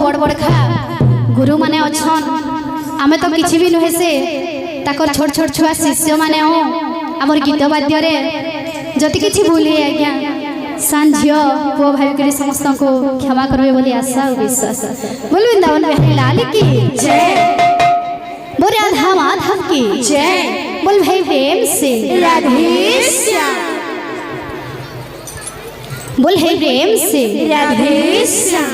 बड़ बड़ खा गुरु माने अच्छन आमे तो किछि भी नुहे से ताकर छोट छोट छुआ शिष्य माने हो हमर गीत वाद्य रे जति किछि भूली आज्ञा सांझियो पो भाई के समस्त को क्षमा करबे बोली आशा और विश्वास। बोल वृंदावन बिहारी लाल की जय, बोल राधा माधव की जय, बोल भाई प्रेम से राधे श्याम, बोल है प्रेम से राधे श्याम।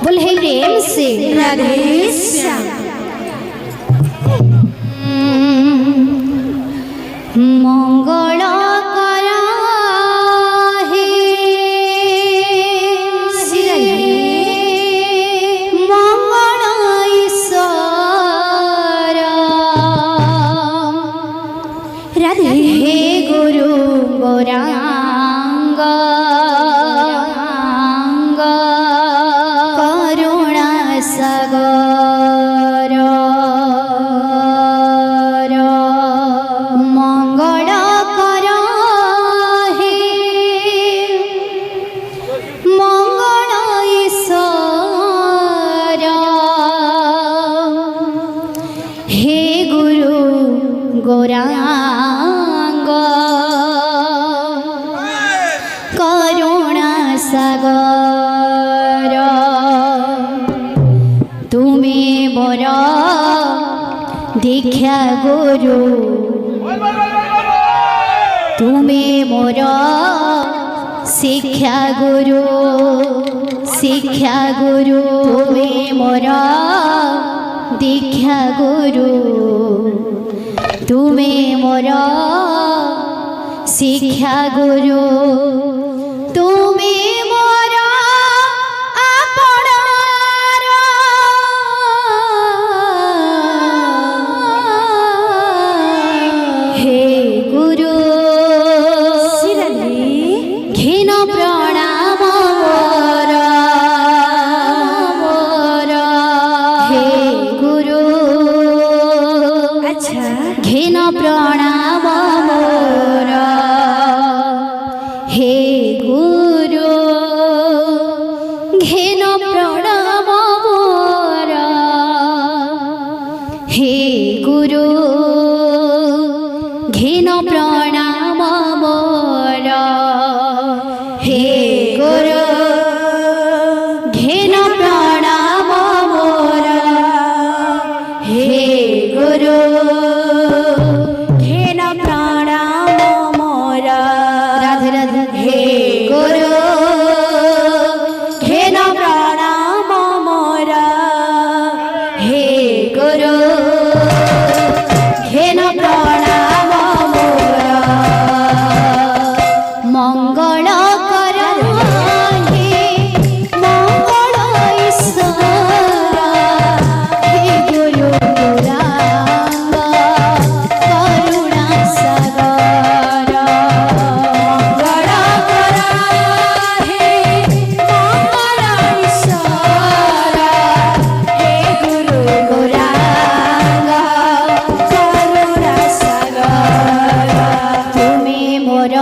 बोल है प्रेम से राधे श्याम। मंगल करा हे मंगल ईश्वर राधे हे गुरु गौरांग करुणा सागर मंगल कर हे मंगल ईश्वर हे गुरु गौरांग करुणा सागर तुम्हें बर दीक्षा गुरु तुम्हें मोर शिक्षा गुरु तुम्हें मोर दीक्षा गुरु तुम्हें मोर शिक्षा गुरु तुम्हें मोर आपणार हे गुरु घिन प्रणाम मोर हे गुरु अच्छा घिन प्रणाम मोर हे गुरु घिन प्रणाम मोर हे गुरु घिन प्रणाम मोर हे गुरु घिन प्रणाम मोर हे गुरु घिन प्रणाम मोर राधे राधे हे गुरु घिन प्रणाम मोर हे गुरु घिन प्रणाम मोर मंगल कर हे मंगल ईश्वर हे गुरु गौरांग करुणा सागर मंगल कर हे मंगल ईश्वर हे गुरु गौरांग करुणा सागर तुम्हें मोर